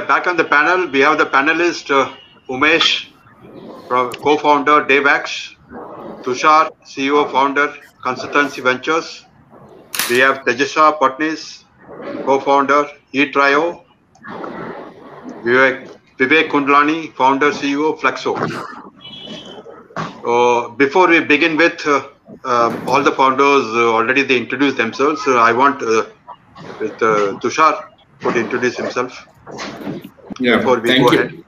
are back on the panel. We have the panelist Umesh, co-founder DayVax, Tushar, CEO, founder, Kansaltancy Ventures. We have Tejasa Patnis, co-founder, eTrio. Vivek Kundlani, founder, CEO, Flexo. Before we begin with all the founders, already they introduced themselves. I want Tushar to introduce himself. Yeah, before we thank go you. ahead.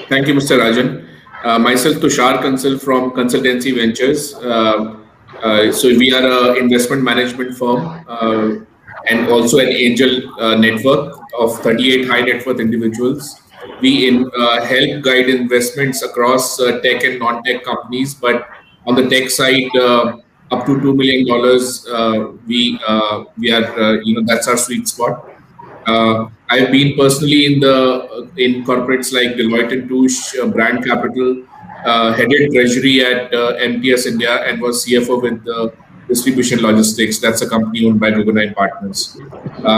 Thank you, Mr. Rajan. Myself, Tushar Kansal from Kansaltancy Ventures. So we are an investment management firm and also an angel network of 38 high net worth individuals. We help guide investments across tech and non-tech companies, but on the tech side, up to $2 million, we are that's our sweet spot. I've been personally in corporates like Deloitte Touche, Brand Capital, headed treasury at MTS India, and was CFO with Distribution Logistics. That's a company owned by Guggenheim Partners.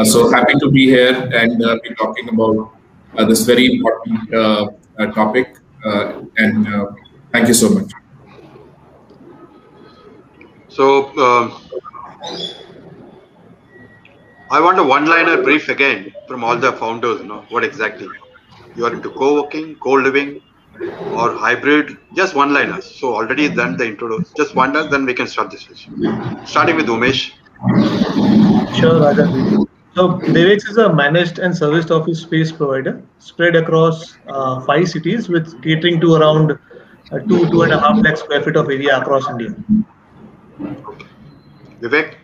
So happy to be here and be talking about this very important topic. And thank you so much. So I want a one-liner brief again from all the founders. What exactly you are into: co-working, co-living, or hybrid? Just one-liners. So already done the intro. Just one liner, then we can start this session. Starting with Umesh. Sure, Rajan. So DayVax is a managed and serviced office space provider spread across 5 cities with catering to around 2.5 lakh square feet of area across India. Okay. Vivek?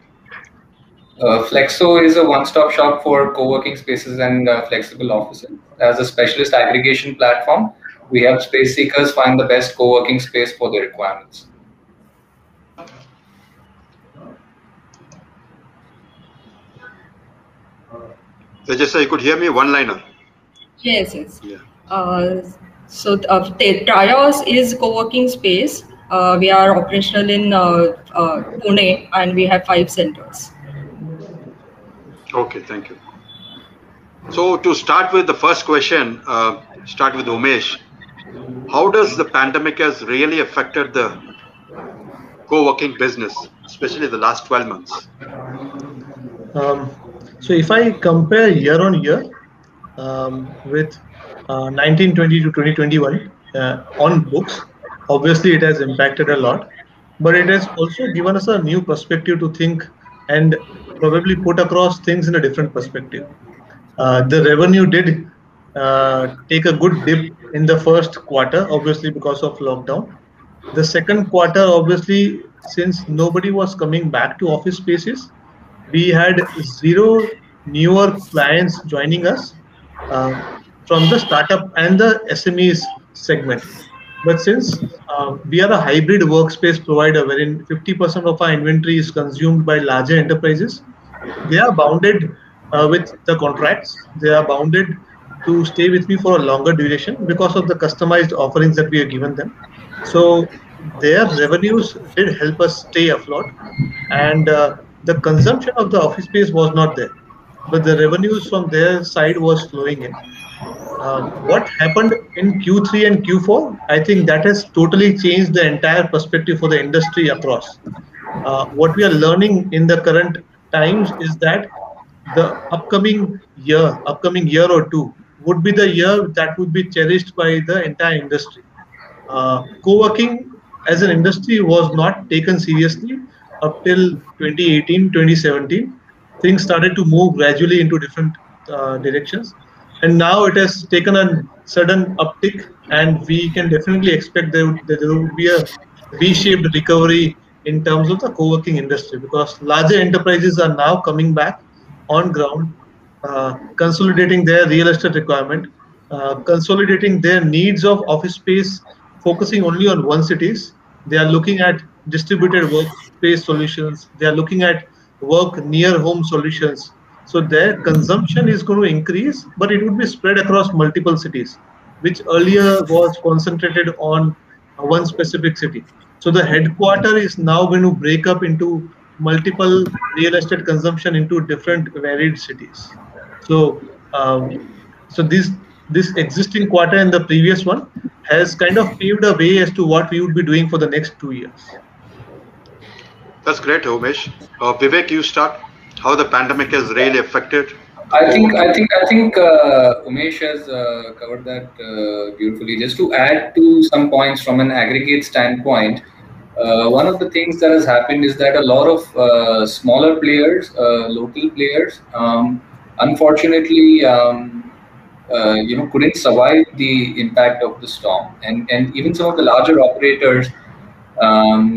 Flexo is a one-stop shop for co-working spaces and flexible offices. As a specialist aggregation platform, we help space seekers find the best co-working space for their requirements. Tejasa, you could hear me? One-liner. Yes, yes. Yeah. So Trios is co-working space. We are operational in Pune, and we have 5 centers. Okay, thank you. So to start with the first question, start with Umesh. How does the pandemic has really affected the co-working business, especially the last 12 months? So if I compare year on year with 1920 to 2021 on books, obviously it has impacted a lot, but it has also given us a new perspective to think and probably put across things in a different perspective. The revenue did take a good dip in the first quarter, obviously because of lockdown. The second quarter, obviously, since nobody was coming back to office spaces, we had 0 newer clients joining us from the startup and the SMEs segment. But since we are a hybrid workspace provider wherein 50% of our inventory is consumed by larger enterprises, they are bounded with the contracts. They are bounded to stay with me for a longer duration because of the customized offerings that we have given them. So their revenues did help us stay afloat, and the consumption of the office space was not there, but the revenues from their side was flowing in. What happened in Q3 and Q4, I think that has totally changed the entire perspective for the industry across. What we are learning in the current times is that the upcoming year or two would be the year that would be cherished by the entire industry. Co-working as an industry was not taken seriously up till 2018, 2017. Things started to move gradually into different directions. And now it has taken a sudden uptick, and we can definitely expect there would be a V-shaped recovery in terms of the co-working industry, because larger enterprises are now coming back on ground, consolidating their real estate requirement, consolidating their needs of office space, focusing only on one cities. They are looking at distributed workspace solutions. They are looking at work near home solutions. So their consumption is going to increase, but it would be spread across multiple cities, which earlier was concentrated on one specific city. So the headquarter is now going to break up into multiple real estate consumption into different varied cities. So So this existing quarter and the previous one has kind of paved a way as to what we would be doing for the next 2 years. That's great, Umesh. Vivek, you start. How the pandemic has really affected the I think co-working. Umesh has covered that beautifully. Just to add to some points from an aggregate standpoint, one of the things that has happened is that a lot of smaller players, local players, unfortunately, couldn't survive the impact of the storm, and even some of the larger operators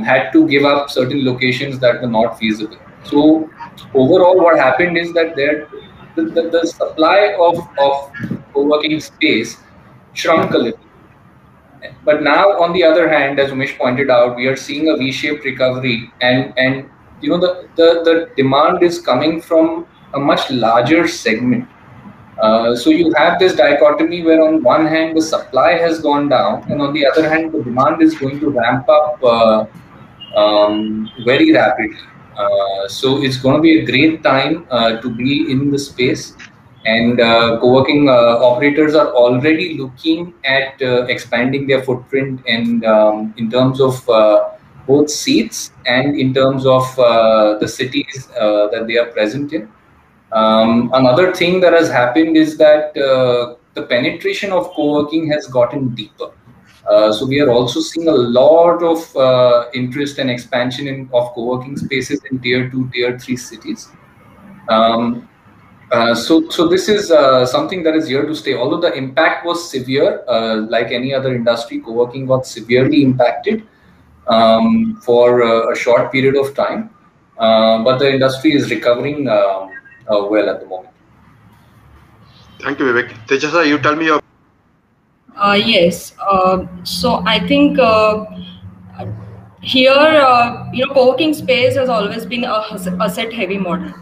had to give up certain locations that were not feasible. So overall, what happened is that the supply of co-working space shrunk a little. But now, on the other hand, as Umesh pointed out, we are seeing a V-shaped recovery, and the demand is coming from a much larger segment. So you have this dichotomy where on one hand the supply has gone down, and on the other hand the demand is going to ramp up very rapidly. So it's going to be a great time to be in the space, and co-working operators are already looking at expanding their footprint, and in terms of both seats and in terms of the cities that they are present in. Another thing that has happened is that the penetration of co-working has gotten deeper. So we are also seeing a lot of interest and expansion of co-working spaces in tier 2, tier 3 cities. So this is something that is here to stay. Although the impact was severe, like any other industry, co-working got severely impacted for a short period of time. But the industry is recovering well at the moment. Thank you, Vivek. Tejasa, you tell me your. Yes. So I think here, co-working space has always been a asset-heavy model,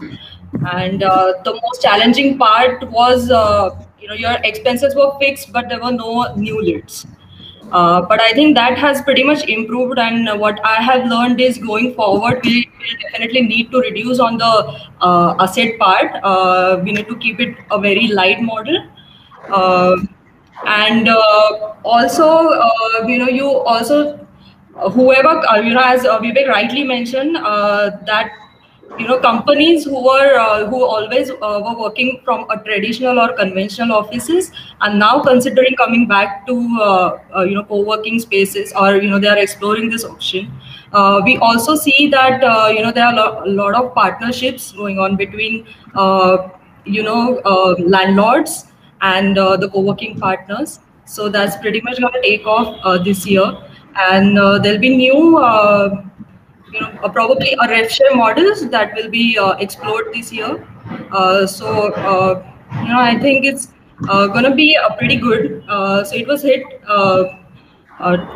and the most challenging part was, your expenses were fixed, but there were no new leads. But I think that has pretty much improved, and what I have learned is going forward, we will definitely need to reduce on the asset part. We need to keep it a very light model. And also, you also, whoever, as Vivek rightly mentioned, that companies who always were working from a traditional or conventional offices are now considering coming back to co-working spaces, or they are exploring this option. We also see that there are a lot of partnerships going on between landlords and the co-working partners. So that's pretty much going to take off this year, and there'll be new probably a rev share models that will be explored this year. I think it's going to be pretty good. So it was hit.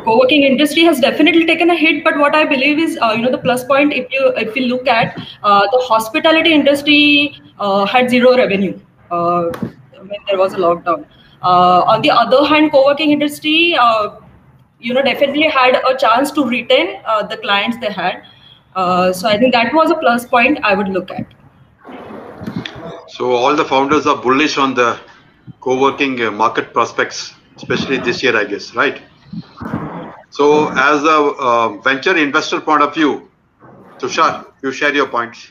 Co-working industry has definitely taken a hit, but what I believe is, the plus point, if you look at the hospitality industry had zero revenue when there was a lockdown. On the other hand, co-working industry, definitely had a chance to retain the clients they had. So I think that was a plus point I would look at. So all the founders are bullish on the co-working market prospects, especially this year, I guess, right? So as a venture investor point of view, Tushar, you share your points.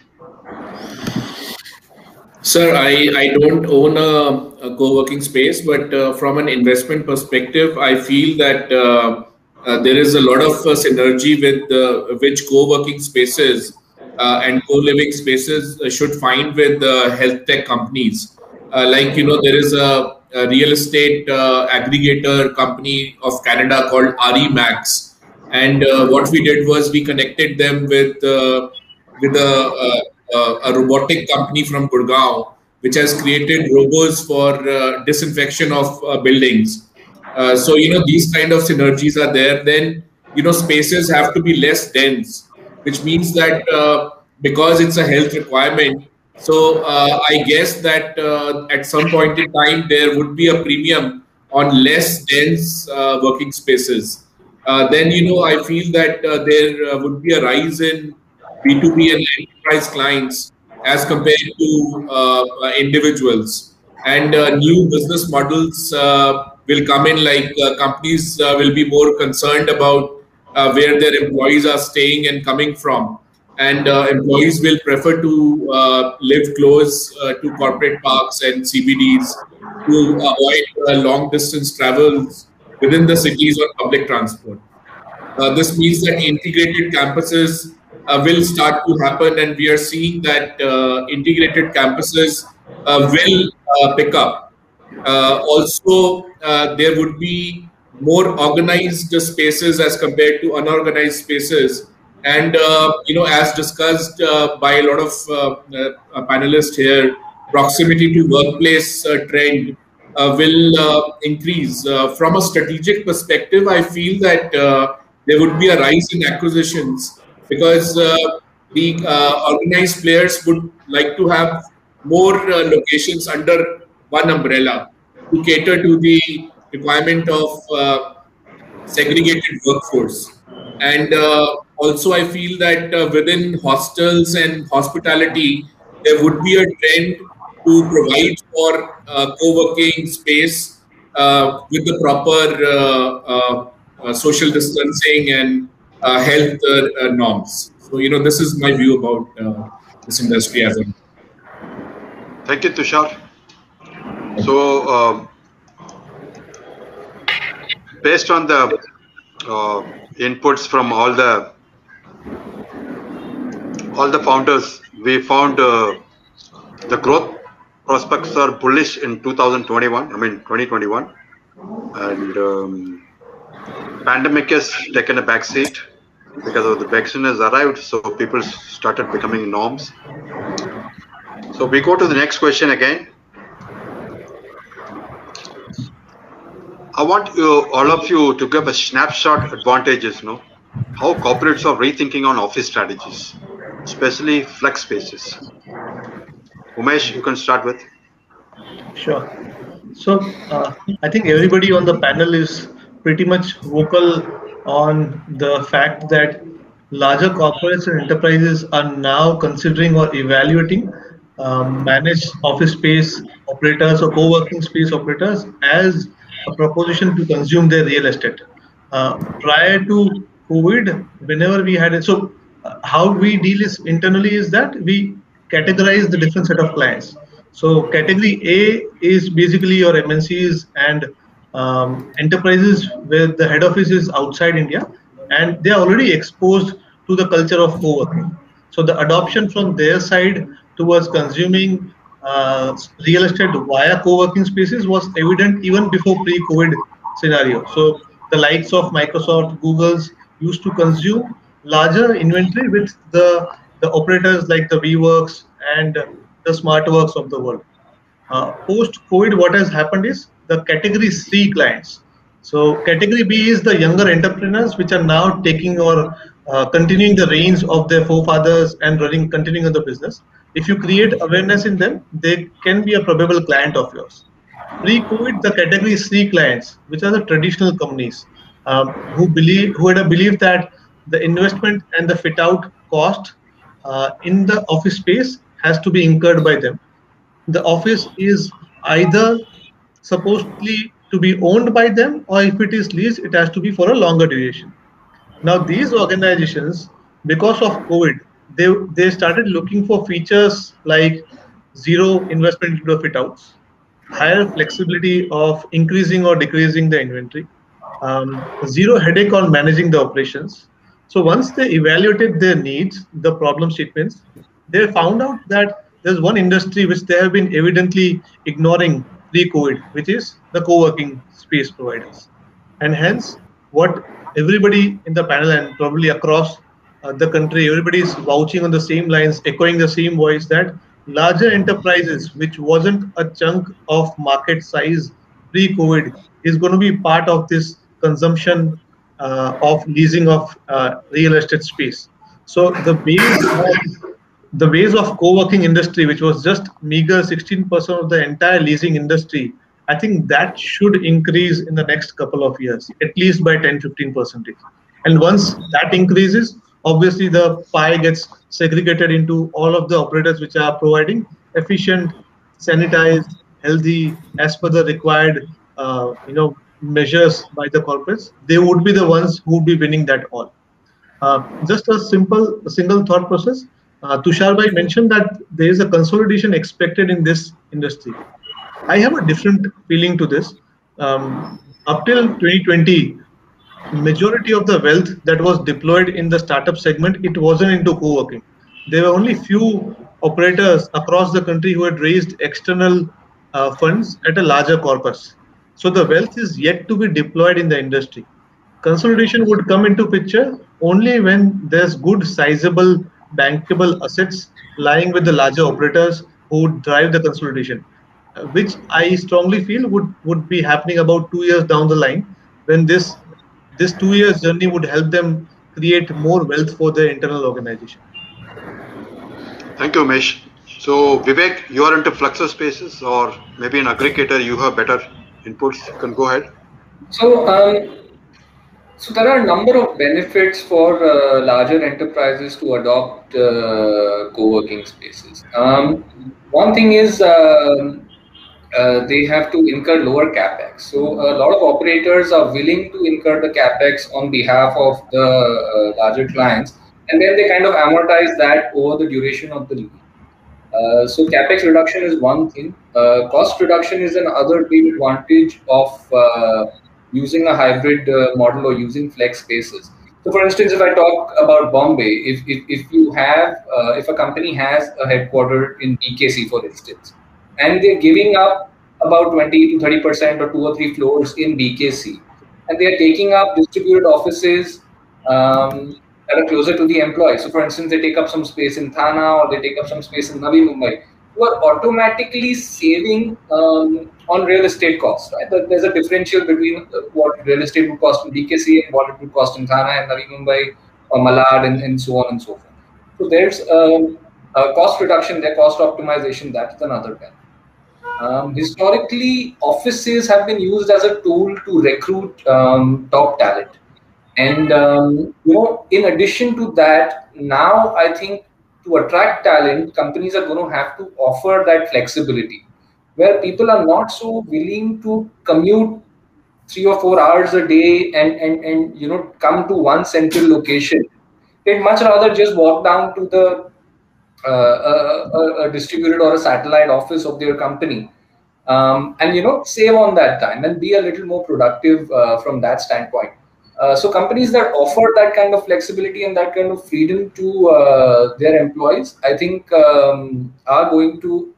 Sir, I don't own a co-working space, but from an investment perspective, I feel that there is a lot of synergy with which co-working spaces and co-living spaces should find with health tech companies. There is a real estate aggregator company of Canada called RE/MAX, and what we did was we connected them with a robotic company from Gurgaon, which has created robots for disinfection of buildings. So these kind of synergies are there. Then spaces have to be less dense, which means that because it's a health requirement. So I guess that at some point in time there would be a premium on less dense working spaces. Then I feel that there would be a rise in B2B and enterprise clients as compared to individuals. and new business models will come in. Like companies will be more concerned about where their employees are staying and coming from, and employees will prefer to live close to corporate parks and CBDs to avoid long distance travels within the cities on public transport. This means that integrated campuses will start to happen, and we are seeing that integrated campuses will pick up. Also, there would be more organized spaces as compared to unorganized spaces. And as discussed by a lot of panelists here, proximity to workplace trend will increase. From a strategic perspective, I feel that there would be a rise in acquisitions because the organized players would like to have more locations under one umbrella to cater to the requirement of segregated workforce. And also, I feel that within hostels and hospitality, there would be a trend to provide for co-working space with the proper social distancing and health norms. So, this is my view about this industry as a. Thank you, Tushar. So, based on the inputs from all the founders, we found the growth prospects are bullish in 2021, and pandemic has taken a backseat because of the vaccine has arrived, so people started becoming norms. So we go to the next question again. I want all of you to give a snapshot advantages, how corporates are rethinking on office strategies, especially flex spaces. Umesh, you can start with. Sure. So I think everybody on the panel is pretty much vocal on the fact that larger corporates and enterprises are now considering or evaluating managed office space operators or co-working space operators as a proposition to consume their real estate. Prior to COVID, whenever we had it, so how we deal is internally is that we categorize the different set of clients. So category A is basically your MNCs and enterprises where the head office is outside India and they are already exposed to the culture of co-working. So the adoption from their side towards consuming real estate via co-working spaces was evident even before pre-COVID scenario. So the likes of Microsoft, Google's used to consume larger inventory with the operators like the WeWorks and the SmartWorks of the world. Post-COVID, what has happened is the category C clients. So category B is the younger entrepreneurs which are now taking or continuing the reins of their forefathers and continuing on the business. If you create awareness in them, they can be a probable client of yours. Pre-COVID, the category C clients, which are the traditional companies who had a belief that the investment and the fit out cost in the office space has to be incurred by them. The office is either supposedly to be owned by them, or if it is leased, it has to be for a longer duration. Now, these organizations, because of COVID, they started looking for features like zero investment into the fit outs, higher flexibility of increasing or decreasing the inventory, zero headache on managing the operations. So once they evaluated their needs, the problem statements, they found out that there's one industry which they have been evidently ignoring pre-COVID, which is the co-working space providers. And hence, what everybody in the panel and probably across the country, everybody is vouching on the same lines, echoing the same voice that larger enterprises, which wasn't a chunk of market size pre-COVID, is going to be part of this consumption of leasing of real estate space. So the base of co-working industry, which was just meager 16% of the entire leasing industry, I think that should increase in the next couple of years, at least by 10-15%. And once that increases, obviously the pie gets segregated into all of the operators which are providing efficient, sanitized, healthy as per the required measures by the corporates, they would be the ones who would be winning that all. Just a single thought process. Tushar bhai mentioned that there is a consolidation expected in this industry. I have a different feeling to this. Up till 2020, majority of the wealth that was deployed in the startup segment, it wasn't into co-working. There were only few operators across the country who had raised external funds at a larger corpus. So the wealth is yet to be deployed in the industry. Consolidation would come into picture only when there's good sizable bankable assets lying with the larger operators who would drive the consolidation, which I strongly feel would be happening about 2 years down the line, when this 2 years journey would help them create more wealth for their internal organization. Thank you, Umesh. So, Vivek, you are into Fluxus spaces, or maybe an aggregator, you have better inputs. You can go ahead. So there are a number of benefits for larger enterprises to adopt co-working spaces. One thing is they have to incur lower capex. So a lot of operators are willing to incur the capex on behalf of the larger clients, and then they kind of amortize that over the duration of the lease. So capex reduction is one thing. Cost reduction is another big advantage of using a hybrid model or using flex spaces. So, for instance, if I talk about Bombay, if a company has a headquarter in BKC, for instance, and they're giving up about 20 to 30% or 2 or 3 floors in BKC, and they are taking up distributed offices that are closer to the employee. So, for instance, they take up some space in Thana or they take up some space in Navi Mumbai. You are automatically saving on real estate costs, right? There's a differential between what real estate would cost in BKC and what it would cost in Thana and Navi Mumbai or Malad and so on and so forth. So there's a cost reduction there, cost optimization, that's another benefit. Historically, offices have been used as a tool to recruit top talent. And in addition to that, now I think to attract talent, companies are going to have to offer that flexibility, where people are not so willing to commute 3 or 4 hours a day and come to one central location. They'd much rather just walk down to the a distributed or a satellite office of their company, and save on that time and be a little more productive from that standpoint. So companies that offer that kind of flexibility and that kind of freedom to their employees, I think are going to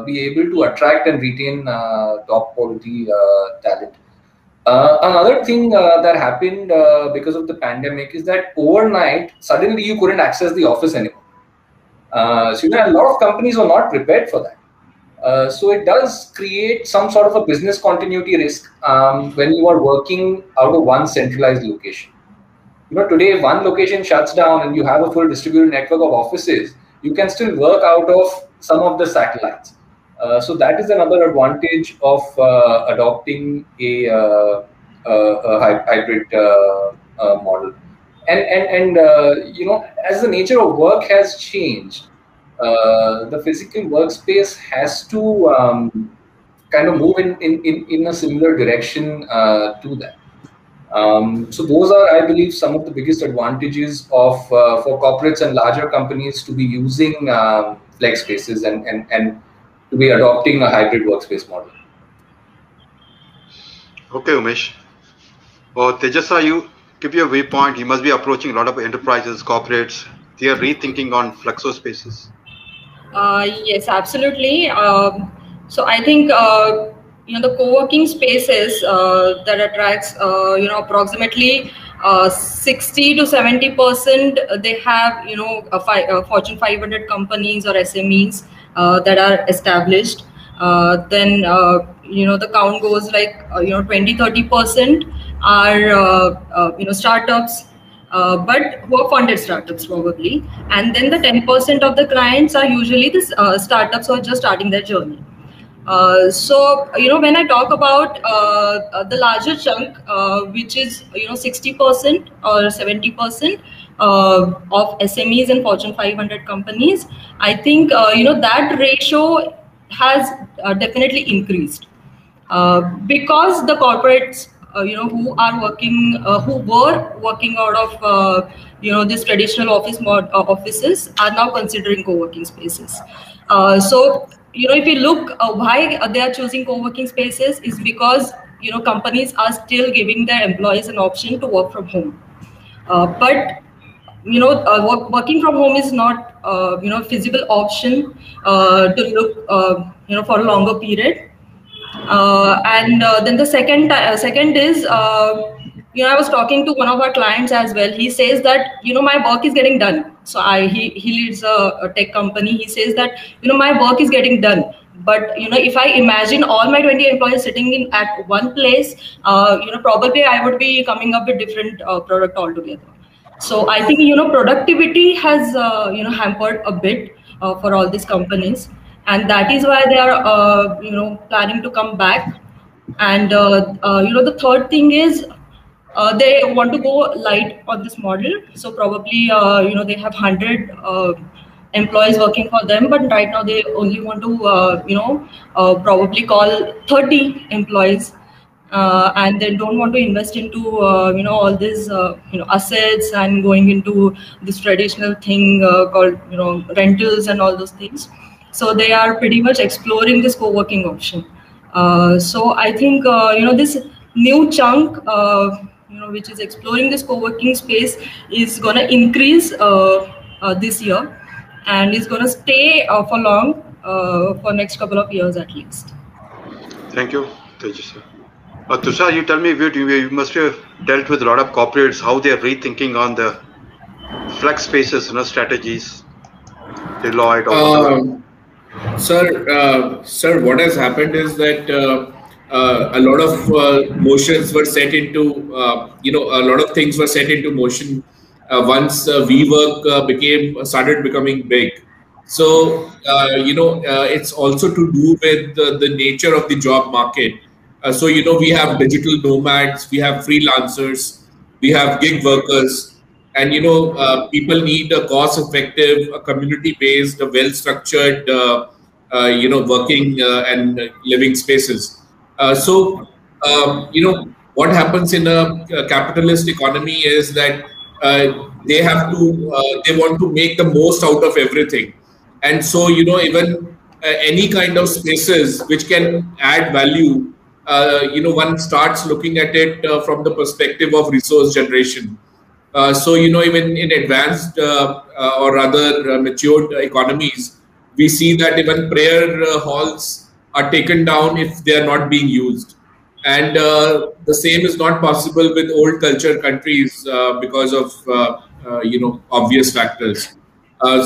be able to attract and retain top quality talent. Another thing that happened because of the pandemic is that overnight, suddenly you couldn't access the office anymore. So a lot of companies were not prepared for that. So it does create some sort of a business continuity risk when you are working out of one centralized location. Today, if one location shuts down and you have a full distributed network of offices, you can still work out of some of the satellites. So that is another advantage of adopting a hybrid model. And as the nature of work has changed, the physical workspace has to kind of move in a similar direction to that. So those are, I believe, some of the biggest advantages of for corporates and larger companies to be using flex spaces and to be adopting a hybrid workspace model. Okay, Umesh. Tejasa, you give your viewpoint. You must be approaching a lot of enterprises, corporates. They are rethinking on flexo spaces. Yes, absolutely. So I think the co-working spaces that attracts approximately 60 to 70%. They have Fortune 500 companies or SMEs that are established. Then the count goes like 20-30% are startups. But who are funded startups probably, and then the 10% of the clients are usually the startups who are just starting their journey. So when I talk about the larger chunk, which is 60% or 70% of SMEs and Fortune 500 companies, I think that ratio has definitely increased. Because the corporates, who were working out of, these traditional offices are now considering co-working spaces. So, if you look why they are choosing co-working spaces is because, companies are still giving their employees an option to work from home. But working from home is not a feasible option to look for a longer period. And then the second is, I was talking to one of our clients as well. He says that, my work is getting done. So he leads a tech company. He says that, my work is getting done. But, if I imagine all my 20 employees sitting in at one place, probably I would be coming up with different product altogether. So I think, productivity has, hampered a bit for all these companies. And that is why they are, planning to come back. And, the third thing is they want to go light on this model. So probably, they have 100 employees working for them, but right now they only want to, probably call 30 employees. And they don't want to invest into all these assets and going into this traditional thing called rentals and all those things. So they are pretty much exploring this co-working option. So I think this new chunk which is exploring this co-working space is going to increase this year, and is going to stay for long, for next couple of years at least. Thank you, Tejas. Tushar, you tell me, you must have dealt with a lot of corporates, how they are rethinking on the flex spaces, strategies, Deloitte or Sir, what has happened is that a lot of motions were set into, a lot of things were set into motion once WeWork started becoming big. So, it's also to do with the nature of the job market. So, we have digital nomads, we have freelancers, we have gig workers, and, people need a cost-effective, a community-based, a well-structured, working and living spaces. So, what happens in a capitalist economy is that they want to make the most out of everything. And so, even any kind of spaces which can add value, one starts looking at it from the perspective of resource generation. So, even in advanced or rather matured economies, we see that even prayer halls are taken down if they are not being used. And the same is not possible with old culture countries because of, obvious factors.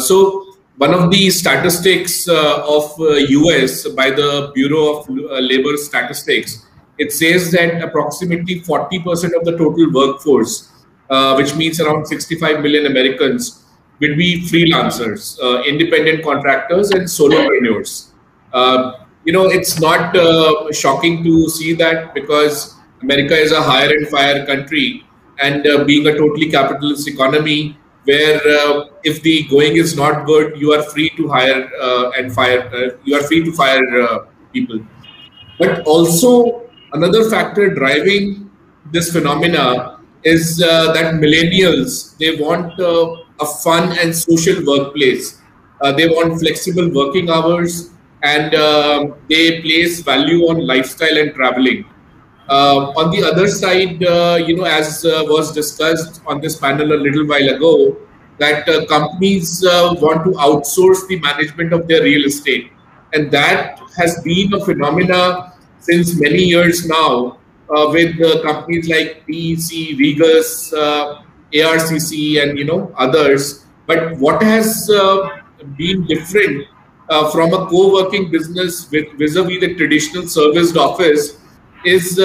So one of the statistics of US by the Bureau of Labor Statistics, it says that approximately 40% of the total workforce, which means around 65 million Americans, will be freelancers, independent contractors, and solopreneurs. It's not shocking to see that, because America is a hire and fire country, and being a totally capitalist economy, where if the going is not good, you are free to hire and fire. You are free to fire people. But also another factor driving this phenomena is that millennials, they want a fun and social workplace. They want flexible working hours, and they place value on lifestyle and traveling. On the other side, as was discussed on this panel a little while ago, that companies want to outsource the management of their real estate. And that has been a phenomena since many years now, with companies like PEC, Regus, ARCC, and others. But what has been different from a co-working business vis-a-vis the traditional serviced office is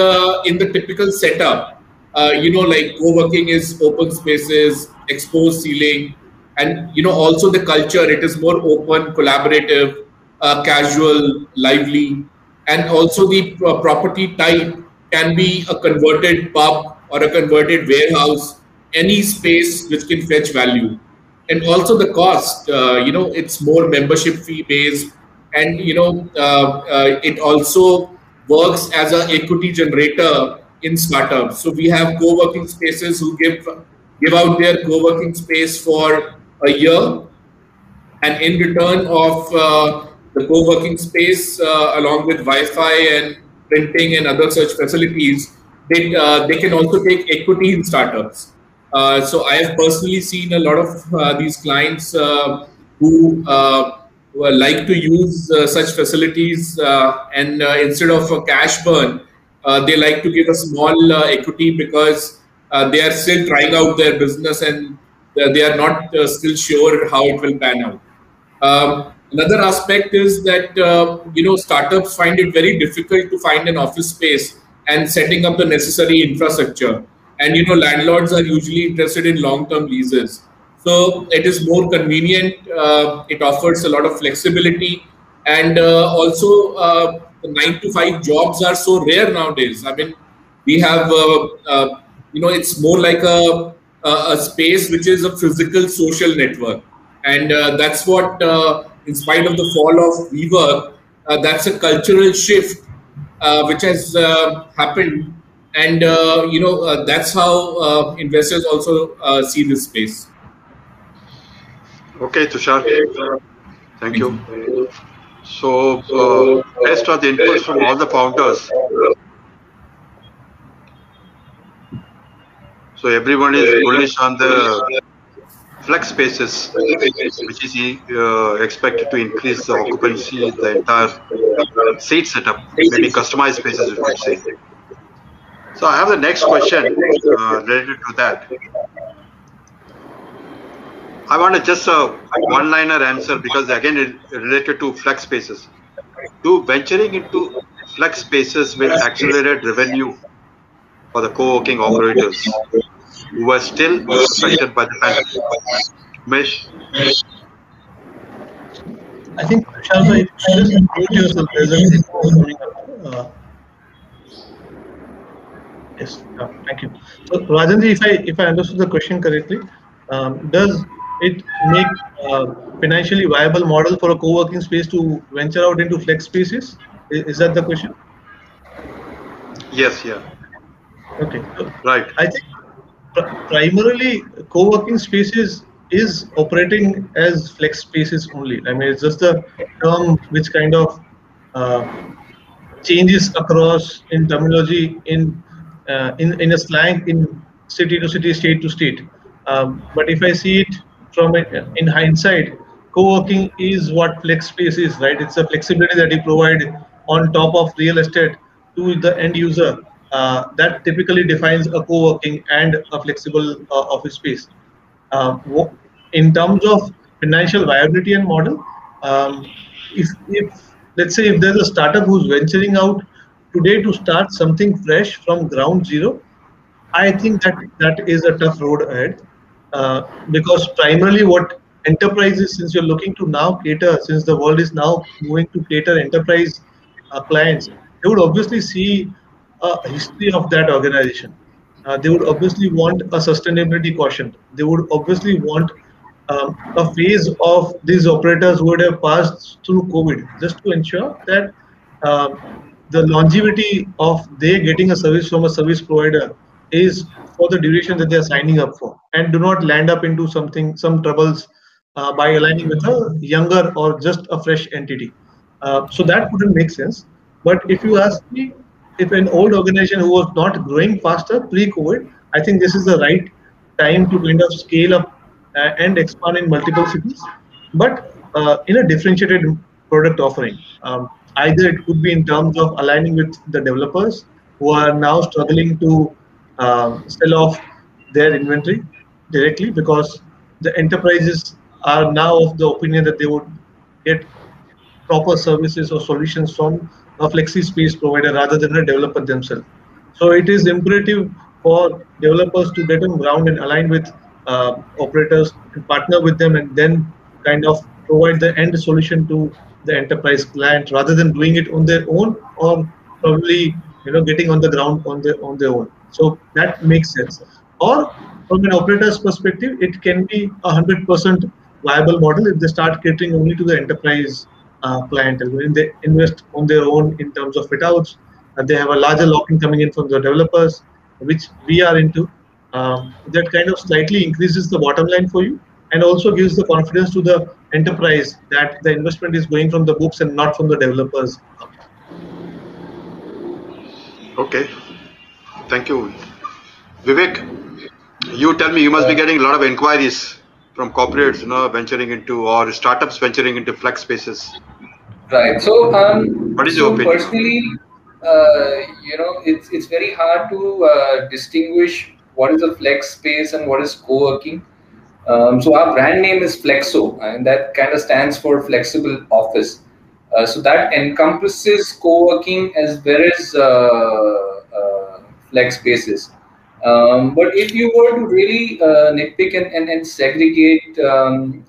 in the typical setup. Like co-working is open spaces, exposed ceiling, and also the culture. It is more open, collaborative, casual, lively, and also the property type can be a converted pub or a converted warehouse, any space which can fetch value. And also the cost, it's more membership fee based, and it also works as an equity generator in startups. So we have co-working spaces who give out their co-working space for a year, and in return of the co-working space, along with Wi-Fi and printing and other such facilities, they can also take equity in startups. So I have personally seen a lot of these clients who like to use such facilities, and instead of a cash burn, they like to give a small equity, because they are still trying out their business, and they are not still sure how it will pan out. Another aspect is that startups find it very difficult to find an office space and setting up the necessary infrastructure. And landlords are usually interested in long-term leases, so it is more convenient. It offers a lot of flexibility, and also the 9 to 5 jobs are so rare nowadays. I mean, we have it's more like a space which is a physical social network, and that's what, in spite of the fall of WeWork, that's a cultural shift which has happened, and that's how investors also see this space. Okay, Tushar. Thank you. So, based on the inputs from all the founders, so everyone is bullish on the flex spaces, which is expected to increase the occupancy, the entire seat setup, maybe customized spaces, we could say. So I have the next question related to that. I want just a one-liner answer, because again, it's related to flex spaces. Do venturing into flex spaces will accelerate revenue for the co-working operators who were still affected by the pandemic? Umesh? I think, Tushar, if you just mute yourself, there's an echo coming up. Yes, thank you. So, Rajanji, if I understood the question correctly, does it make financially viable model for a co-working space to venture out into flex spaces? Is that the question? Yes, yeah. Okay, so Right. I think primarily co-working spaces is operating as flex spaces only. I mean, it's just a term which kind of changes across in terminology, in a slang, in city to city, state to state. But if I see it from in hindsight, co-working is what flex space is, right? It's a flexibility that you provide on top of real estate to the end user. That typically defines a co-working and a flexible office space. In terms of financial viability and model, if let's say if there's a startup who's venturing out today to start something fresh from ground zero, I think that is a tough road ahead, because primarily what enterprises, since you're looking to now cater, since the world is now moving to cater enterprise clients, they would obviously see a history of that organization. They would obviously want a sustainability quotient. They would obviously want a phase of these operators who would have passed through COVID, just to ensure that the longevity of they getting a service from a service provider is for the duration that they are signing up for, and do not land up into some troubles by aligning with a younger or just a fresh entity. So that wouldn't make sense. But if you ask me, if an old organization who was not growing faster pre-COVID, I think this is the right time to kind of scale up and expand in multiple cities, but in a differentiated product offering. Either it could be in terms of aligning with the developers who are now struggling to sell off their inventory directly, because the enterprises are now of the opinion that they would get proper services or solutions from a flexi space provider rather than a developer themselves. So it is imperative for developers to get on ground and align with operators and partner with them, and then kind of provide the end solution to the enterprise client rather than doing it on their own, or probably getting on the ground on their own. So that makes sense. Or from an operator's perspective, it can be 100% viable model if they start catering only to the enterprise clientele. When they invest on their own in terms of fit outs, they have a larger lock-in coming in from the developers, which we are into. That kind of slightly increases the bottom line for you and also gives the confidence to the enterprise that the investment is going from the books and not from the developers. Okay, thank you. Vivek, you tell me, you must be getting a lot of inquiries from corporates, venturing into, or startups venturing into flex spaces. Right. So, what is your opinion? Personally, it's very hard to distinguish what is a flex space and what is co-working. So our brand name is Flexo, and that kind of stands for flexible office. So that encompasses co-working as well as flex spaces. But if you were to really nitpick and segregate,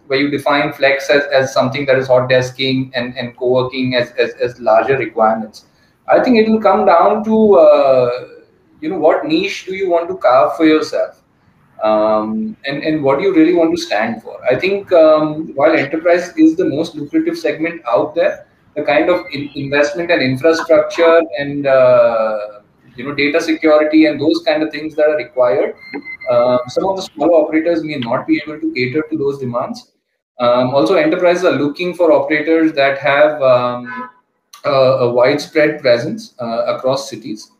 where you define flex as something that is hot desking and co-working as larger requirements, I think it will come down to what niche do you want to carve for yourself, and what do you really want to stand for. I think while enterprise is the most lucrative segment out there, the kind of investment and infrastructure and data security and those kind of things that are required, some of the smaller operators may not be able to cater to those demands. Also, enterprises are looking for operators that have a widespread presence across cities.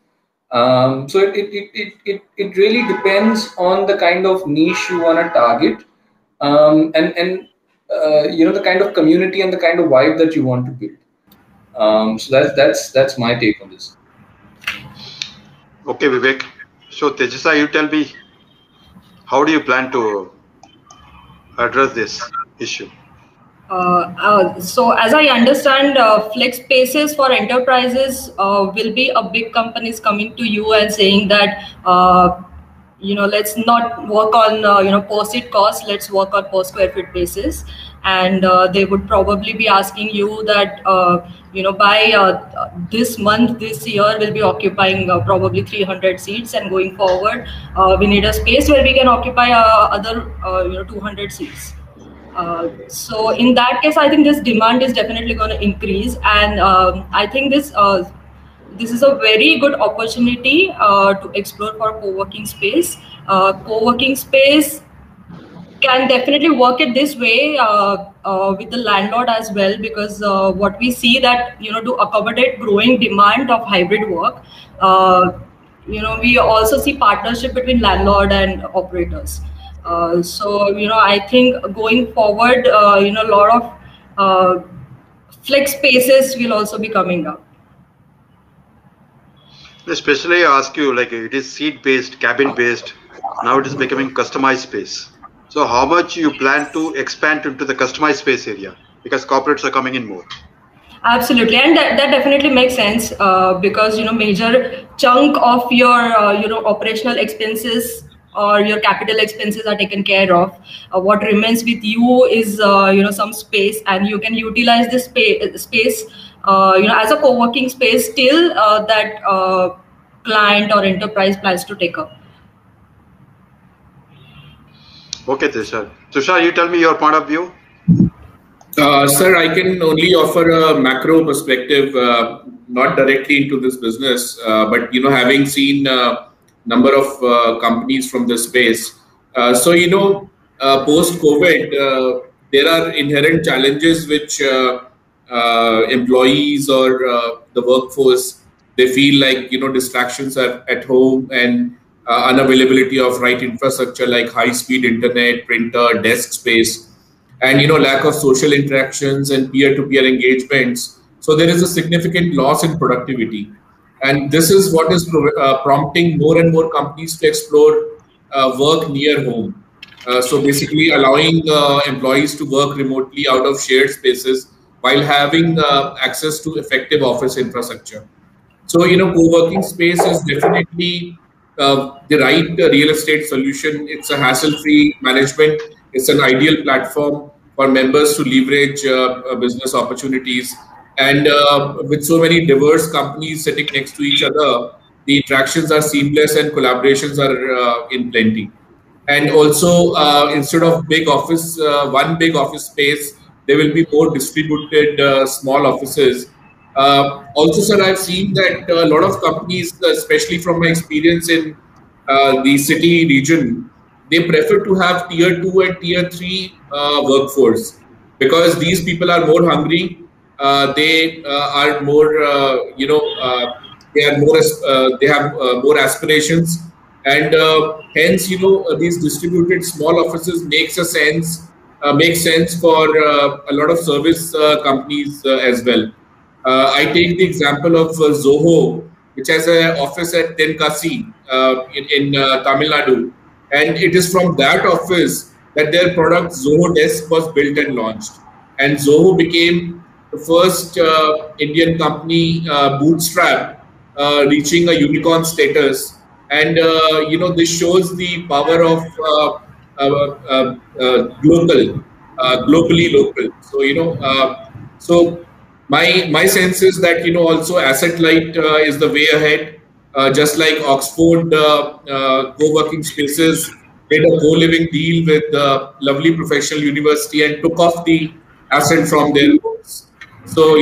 So it really depends on the kind of niche you want to target, and the kind of community and the kind of vibe that you want to build. So that's my take on this. Okay, Vivek. So Tejasa, you tell me, how do you plan to address this issue? So as I understand, flex spaces for enterprises will be a big companies coming to you and saying that, let's not work on, per-seat cost, let's work on per square feet basis. And they would probably be asking you that, by this month, this year, we'll be occupying probably 300 seats, and going forward, we need a space where we can occupy other 200 seats. So in that case, I think this demand is definitely going to increase, and I think this is a very good opportunity to explore for co-working space. Co-working space can definitely work it this way with the landlord as well, because what we see that to accommodate growing demand of hybrid work, we also see partnership between landlord and operators. So I think going forward, a lot of flex spaces will also be coming up. Especially I ask you, like, it is seat based, cabin based. Now it is becoming customized space. So how much you plan to expand into the customized space area, because corporates are coming in more? Absolutely, and that definitely makes sense because major chunk of your operational expenses or your capital expenses are taken care of. What remains with you is some space, and you can utilize this space as a co-working space till that client or enterprise plans to take up. Okay, Tushar. Tushar, you tell me your point of view. Sir, I can only offer a macro perspective, not directly into this business, but having seen a number of companies from this space. So post-COVID, there are inherent challenges which employees or the workforce, they feel like distractions are at home, and unavailability of right infrastructure like high-speed internet, printer, desk space, and lack of social interactions and peer-to-peer engagements. So there is a significant loss in productivity, and this is what is prompting more and more companies to explore work near home. So basically allowing employees to work remotely out of shared spaces while having access to effective office infrastructure. So co-working space is definitely the right real estate solution. It's a hassle-free management. It's an ideal platform for members to leverage business opportunities. And with so many diverse companies sitting next to each other, the interactions are seamless and collaborations are in plenty. And also, instead of one big office space, there will be more distributed small offices. Also, sir, I've seen that a lot of companies, especially from my experience in the city region, they prefer to have tier 2 and tier 3 workforce, because these people are more hungry. They are more, they are more, they have more aspirations, and hence, these distributed small offices makes sense for a lot of service companies as well. I take the example of Zoho, which has an office at Tenkasi in Tamil Nadu, and it is from that office that their product Zoho Desk was built and launched. And Zoho became the first Indian company bootstrapped, reaching a unicorn status. And this shows the power of globally local. So my sense is that also asset light is the way ahead. Just like Oxford co-working spaces did a co-living deal with lovely professional university and took off the asset from their books. So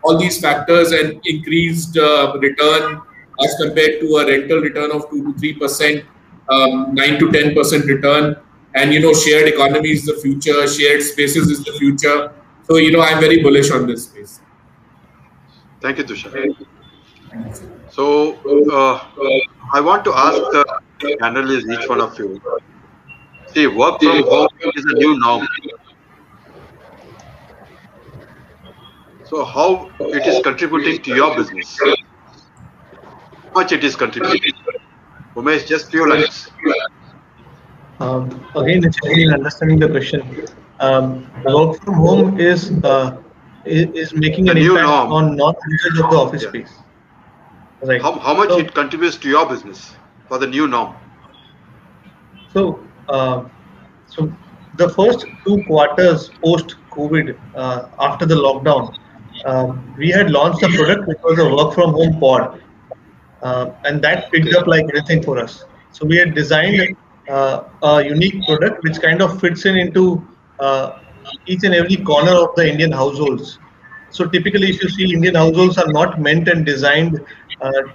all these factors and increased return as compared to a rental return of 2 to 3%, 9 to 10% return, and shared economy is the future, shared spaces is the future. So I'm very bullish on this space. Thank you, Tushar. So I want to ask the panelists, each one of you. See, work from home is a new norm. So how it is contributing to your business? How much it is contributing? Umesh, just few lines. Again, it's again understanding the question. Work from home is making an impact on non-usage of the office space. Right. How much it contributes to your business for the new norm? So the first 2 quarters post-COVID, after the lockdown, we had launched a product which was a work from home pod, and that picked up like anything for us. So we had designed a unique product which kind of fits into each and every corner of the Indian households. So typically, if you see, Indian households are not meant and designed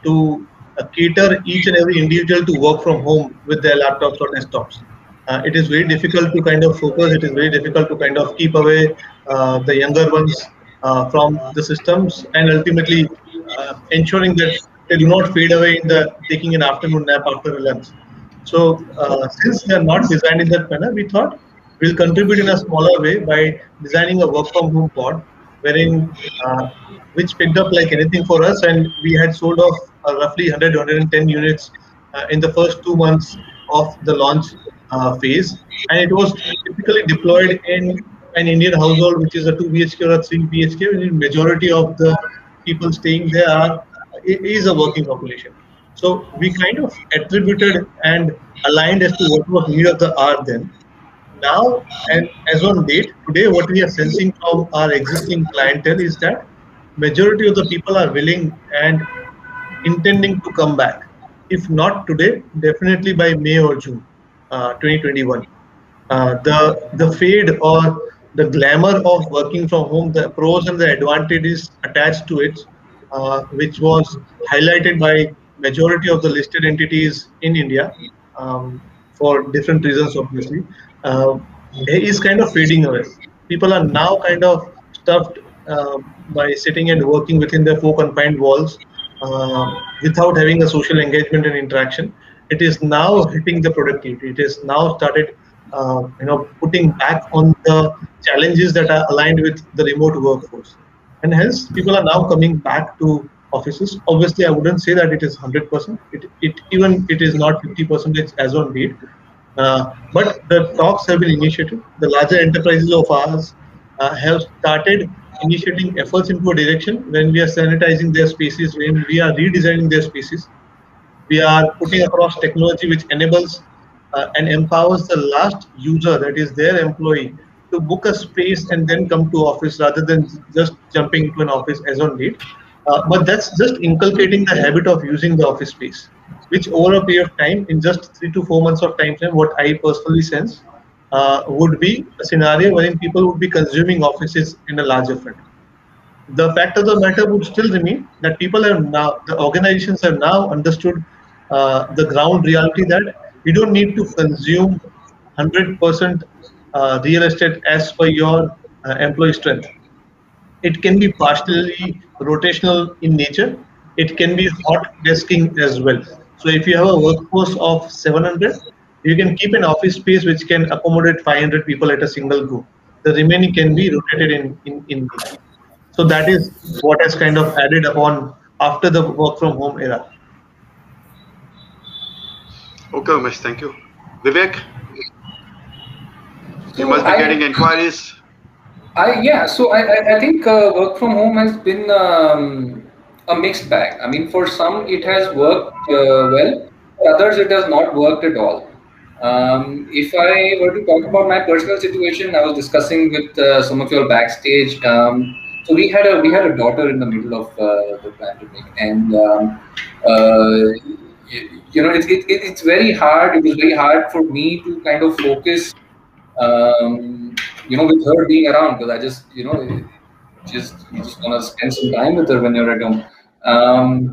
to cater each and every individual to work from home with their laptops or desktops. It is very difficult to kind of focus. It is very difficult to kind of keep away the younger ones from the systems, and ultimately ensuring that they do not fade away in the taking an afternoon nap after lunch. So since they are not designed in that manner, we thought we'll contribute in a smaller way by designing a work from home pod, wherein which picked up like anything for us, and we had sold off roughly 110 units in the first 2 months of the launch phase, and it was typically deployed in an Indian household which is a 2 BHK or a 3 BHK. The majority of the people staying there is a working population. So we kind of attributed and aligned as to what was need of the hour then. Now, and as on date, today, what we are sensing from our existing clientele is that majority of the people are willing and intending to come back. If not today, definitely by May or June 2021. The fade or the glamour of working from home, the pros and the advantages attached to it, which was highlighted by majority of the listed entities in India for different reasons, obviously, is kind of fading away. People are now kind of stuffed by sitting and working within their 4 confined walls without having a social engagement and interaction. It is now hitting the productivity. It is now started putting back on the challenges that are aligned with the remote workforce, and hence people are now coming back to offices. Obviously, I wouldn't say that it is 100%. It is not 50% as on date. But the talks have been initiated. The larger enterprises of ours have started initiating efforts into a direction when we are sanitizing their spaces, when we are redesigning their spaces. We are putting across technology which enables and empowers the last user, that is their employee, to book a space and then come to office rather than just jumping into an office as on date. But that's just inculcating the habit of using the office space, which over a period of time, in just 3 to 4 months of time frame, what I personally sense, would be a scenario wherein people would be consuming offices in a larger front. The fact of the matter would still remain that people have now, the organizations have now understood the ground reality that you don't need to consume 100% real estate as per your employee strength. It can be partially rotational in nature. It can be hot desking as well. So if you have a workforce of 700, you can keep an office space which can accommodate 500 people at a single go. The remaining can be rotated in need. So that is what has kind of added upon after the work from home era. Okay, Umesh, thank you. Vivek, So you must be getting inquiries. So I think work from home has been a mixed bag. I mean, for some it has worked well, for others it has not worked at all. If I were to talk about my personal situation, I was discussing with some of you all backstage. So we had a daughter in the middle of the pandemic, and it's very hard. It was very hard for me to kind of focus with her being around, because I just, you just want to spend some time with her when you're at home.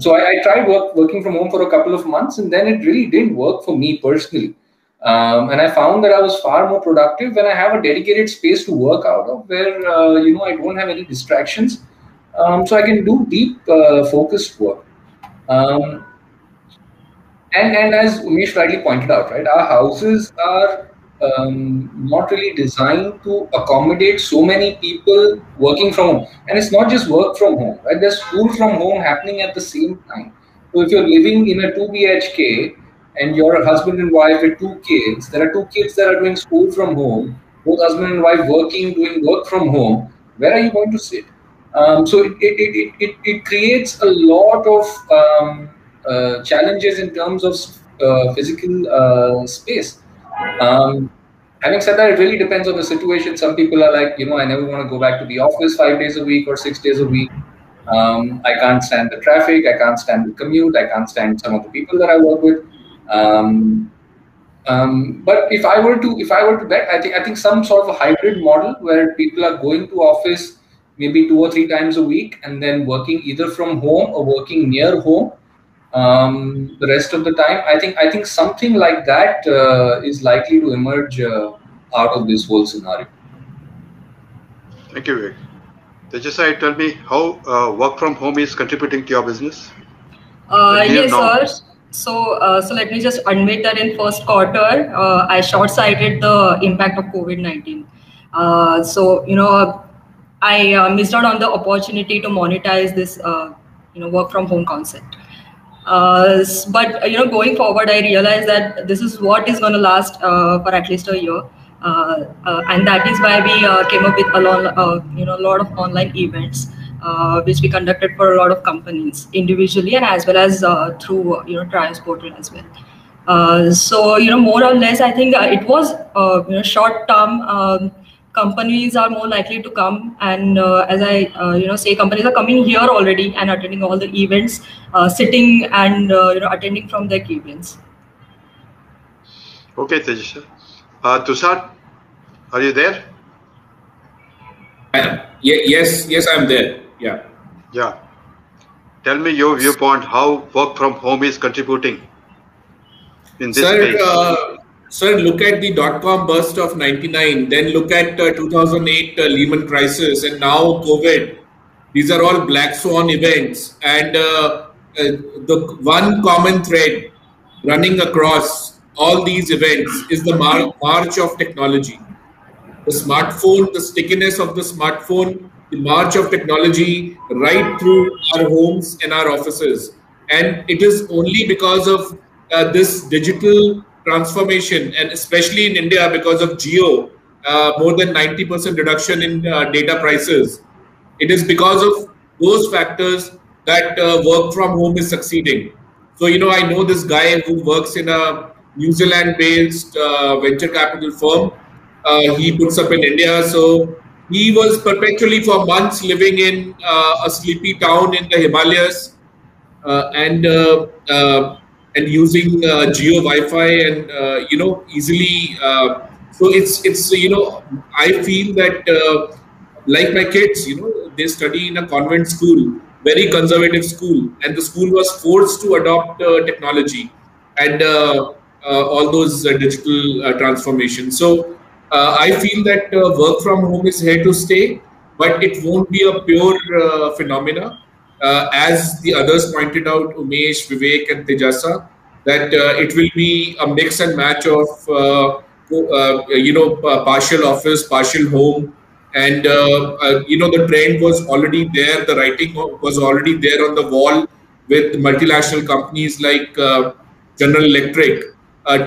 So I tried working from home for a couple of months, and then it really didn't work for me personally. And I found that I was far more productive when I have a dedicated space to work out of, where I don't have any distractions, so I can do deep, focused work. And as Umesh rightly pointed out, right, our houses are not really designed to accommodate so many people working from home. And it's not just work from home, right? There's school from home happening at the same time. So if you're living in a 2 BHK and you're a husband and wife with 2 kids, there are 2 kids that are doing school from home, both husband and wife working, doing work from home, where are you going to sit? So it creates a lot of challenges in terms of physical space. Having said that, it really depends on the situation. Some people are like, I never want to go back to the office 5 days a week or 6 days a week. I can't stand the traffic. I can't stand the commute. I can't stand some of the people that I work with. But if I were to bet, I think some sort of a hybrid model where people are going to office maybe 2 or 3 times a week and then working either from home or working near home the rest of the time. I think something like that is likely to emerge out of this whole scenario. Thank you, Vivek. Tejasa, tell me how work from home is contributing to your business? Yes, sir. So let me just admit that in first quarter, I short-sighted the impact of COVID-19. I missed out on the opportunity to monetize this, work from home concept. But going forward, I realized that this is what is going to last for at least a year, and that is why we came up with a lot of online events, which we conducted for a lot of companies individually and as well as through Trials portal as well. So more or less, I think it was short term. Companies are more likely to come, and as I say, companies are coming here already and attending all the events, sitting and attending from their cabins. Okay, Tejasa. Tushar, are you there? Yes, I'm there. Yeah. Tell me your viewpoint, how work from home is contributing in this space. Sir, look at the dot-com burst of 99, then look at 2008 Lehman crisis, and now COVID. These are all black swan events, and the one common thread running across all these events is the march of technology. The smartphone, the stickiness of the smartphone, the march of technology right through our homes and our offices. And it is only because of this digital transformation, and especially in India because of Jio, more than 90% reduction in data prices. It is because of those factors that work from home is succeeding. So, I know this guy who works in a New Zealand-based venture capital firm. He puts up in India. So he was perpetually for months living in a sleepy town in the Himalayas and using Jio Wi-Fi and easily So it's I feel that like my kids, they study in a convent school, very conservative school, and the school was forced to adopt technology and all those digital transformations. So I feel that work from home is here to stay, but it won't be a pure phenomena. As the others pointed out, Umesh, Vivek, and Tejasa, that it will be a mix and match of partial office, partial home, and the trend was already there. The writing was already there on the wall with multinational companies like General Electric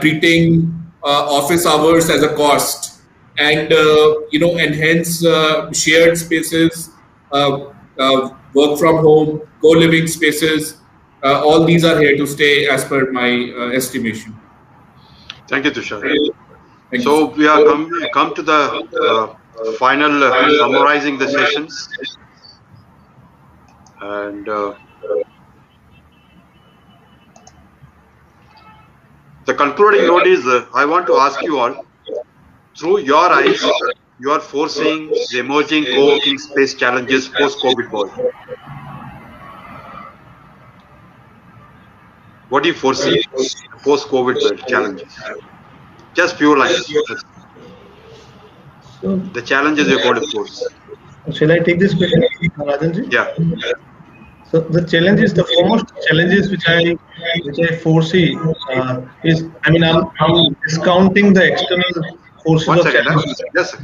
treating office hours as a cost, and and hence shared spaces, work from home, co-living spaces. All these are here to stay, as per my estimation. Thank you, Tushar. Thank you, So sir. we are come to the final summarizing the sessions, and the concluding note is I want to ask you all, through your eyes, you are foreseeing the emerging co-working space challenges post-COVID world. What do you foresee the post-COVID world challenges? Just few lines. So, The challenges you're going to force. shall I take this question, Rajanji? Yeah. So the challenges, the foremost challenges which I foresee is, I mean, I'm discounting the external forces One of second. challenges. Yes.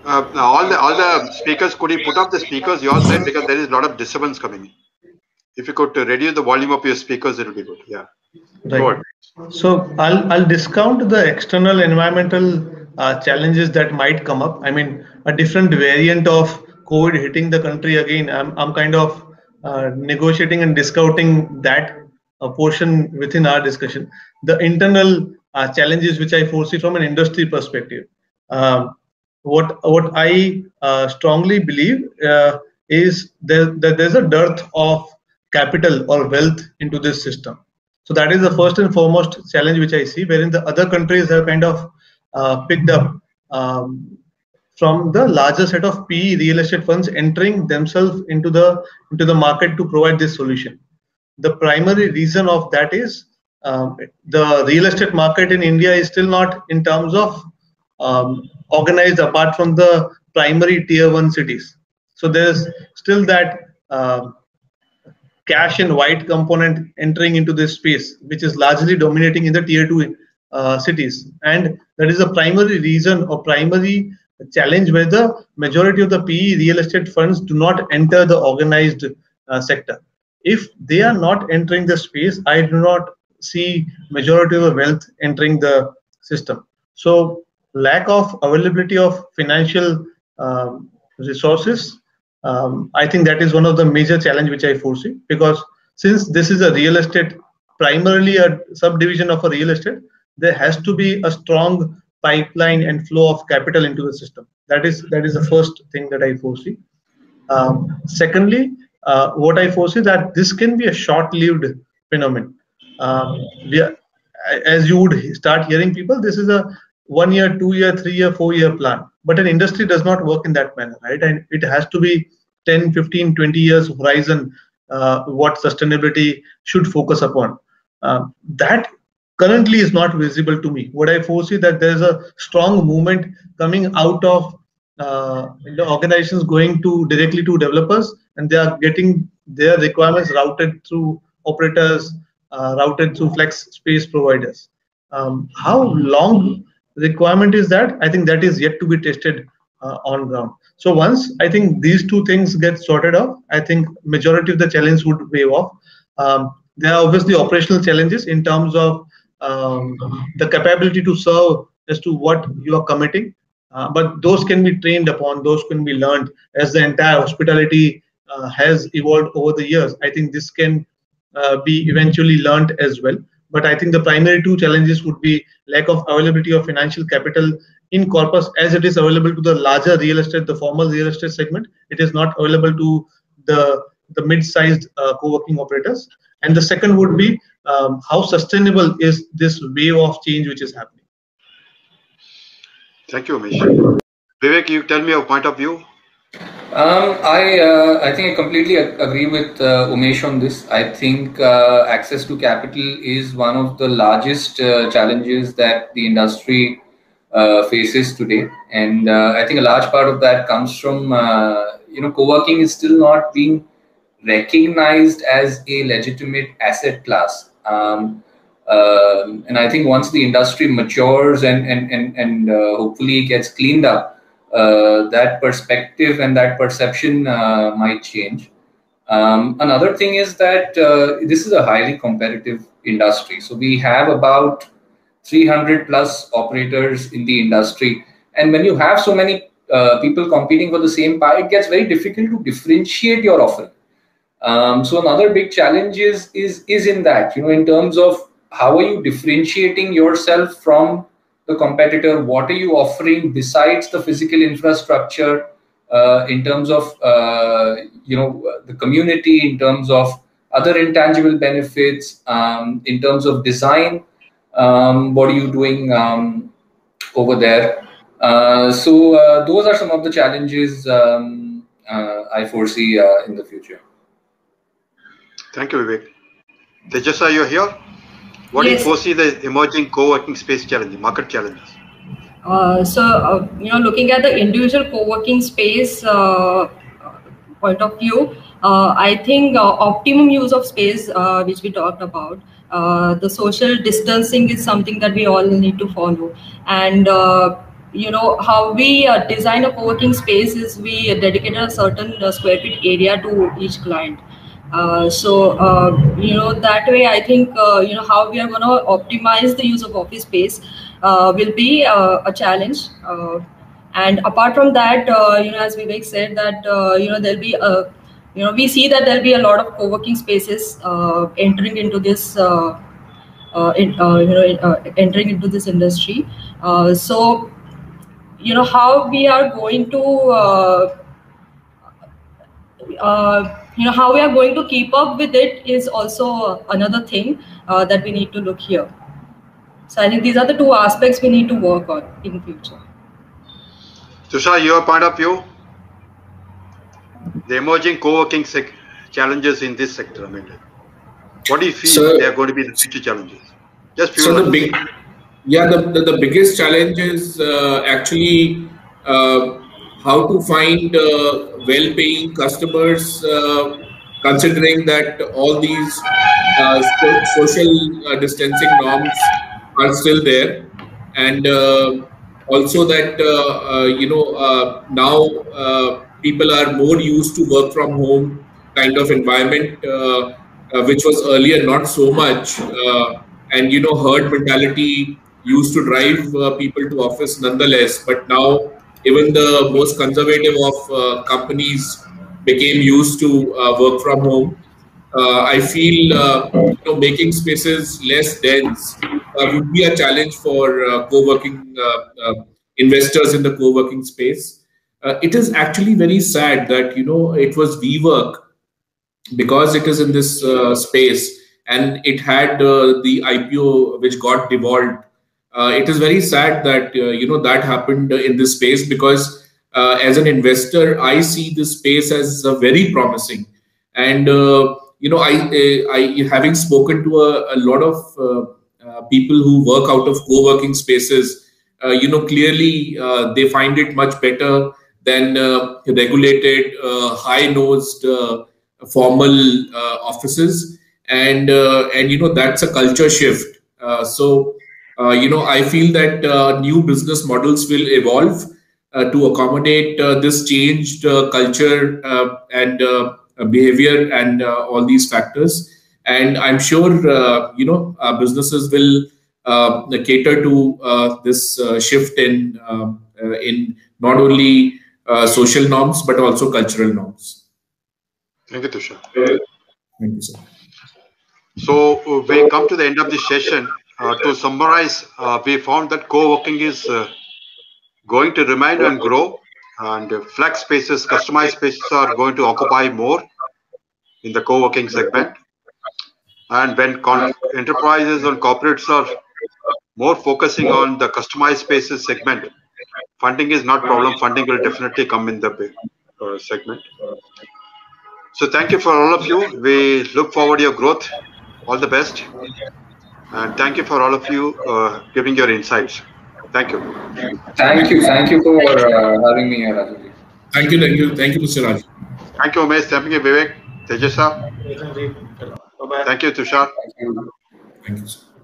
All the speakers, could you put up the speakers your side, because there is a lot of disturbance coming in. If you could reduce the volume of your speakers, it will be good. Yeah. Go Right. ahead. So I'll discount the external environmental challenges that might come up. I mean, a different variant of COVID hitting the country again. I'm kind of negotiating and discounting that portion within our discussion. The internal challenges which I foresee from an industry perspective. Um, what I strongly believe is that there's a dearth of capital or wealth into this system. So that is the first and foremost challenge which I see, wherein the other countries have kind of picked up from the larger set of PE real estate funds entering themselves into the market to provide this solution. The primary reason of that is the real estate market in India is still not in terms of organized apart from the primary tier one cities. So there's still that cash and white component entering into this space, which is largely dominating in the tier two cities. And that is the primary reason or primary challenge where the majority of the PE real estate funds do not enter the organized sector. If they are not entering the space, I do not see majority of the wealth entering the system. So lack of availability of financial resources, I think that is one of the major challenge which I foresee, because since this is a real estate, primarily a subdivision of a real estate, there has to be a strong pipeline and flow of capital into the system. That is the first thing that I foresee. Secondly, what I foresee that this can be a short-lived phenomenon. We are, as you would start hearing people, this is a 1 year, 2 year, 3 year, 4 year plan. But an industry does not work in that manner, right? And it has to be 10, 15, 20 years horizon, what sustainability should focus upon. That currently is not visible to me. What I foresee that there's a strong movement coming out of organizations going to directly to developers, and they are getting their requirements routed through operators, routed through flex space providers. How long requirement is that? I think that is yet to be tested on ground. So once I think these two things get sorted out, I think majority of the challenge would wave off. There are obviously operational challenges in terms of the capability to serve as to what you are committing, but those can be trained upon, those can be learned as the entire hospitality has evolved over the years. I think this can be eventually learned as well. But I think the primary two challenges would be lack of availability of financial capital in corpus as it is available to the larger real estate, the formal real estate segment. It is not available to the mid-sized co-working operators. And the second would be how sustainable is this wave of change which is happening. Thank you, Umesh. Vivek, you tell me your point of view. I think I completely agree with Umesh on this. I think access to capital is one of the largest challenges that the industry faces today, and I think a large part of that comes from co-working is still not being recognized as a legitimate asset class. And I think once the industry matures and hopefully gets cleaned up, that perspective and that perception might change. Another thing is that this is a highly competitive industry. So we have about 300 plus operators in the industry. And when you have so many people competing for the same pie, it gets very difficult to differentiate your offering. So another big challenge is in that, in terms of how are you differentiating yourself from the competitor? What are you offering besides the physical infrastructure, in terms of the community, in terms of other intangible benefits, in terms of design? What are you doing over there? So those are some of the challenges I foresee in the future. Thank you, Vivek. Tejasa, you're here. What do you foresee the emerging co-working space challenge, market challenges? Looking at the individual co-working space point of view, I think optimum use of space, which we talked about, the social distancing is something that we all need to follow. And how we design a co-working space is we dedicate a certain square feet area to each client. That way I think how we are going to optimize the use of office space will be a challenge. And apart from that, as Vivek said, that there'll be we see that there'll be a lot of co-working spaces entering into this entering into this industry. So how we are going to how we are going to keep up with it is also another thing that we need to look here. So I think these are the two aspects we need to work on in future. Tushar, your point of view? The emerging co-working challenges in this sector. I mean, what do you feel they are going to be the future challenges? Just few. So the biggest challenge is actually how to find well-paying customers, considering that all these social distancing norms are still there, and also that now people are more used to work from home kind of environment, which was earlier not so much. And herd mentality used to drive people to office nonetheless, but now even the most conservative of companies became used to work from home. I feel making spaces less dense would be a challenge for co-working investors in the co-working space. It is actually very sad that it was WeWork, because it is in this space and it had the IPO which got devolved. It is very sad that that happened in this space, because as an investor I see this space as very promising. And I having spoken to a lot of people who work out of co-working spaces, clearly they find it much better than regulated, high-nosed, formal offices, and that's a culture shift. I feel that new business models will evolve to accommodate this changed culture and behavior and all these factors. And I'm sure businesses will cater to this shift in not only social norms but also cultural norms. Thank you, Tushar. Thank you, sir. So we come to the end of this session. To summarize, we found that co-working is going to remain and grow, and flex spaces, customized spaces are going to occupy more in the co-working segment. And when enterprises and corporates are more focusing on the customized spaces segment, funding is not problem. Funding will definitely come in the segment. So thank you for all of you. We look forward to your growth. All the best. And thank you for all of you giving your insights. Thank you. Thank you for having me here, Rajan. Thank you, Mr. Raj. Thank you, Umesh. Thank you, Vivek, Tejasa. Bye-bye. Thank you, Tushar. Thank you. Thank you, sir.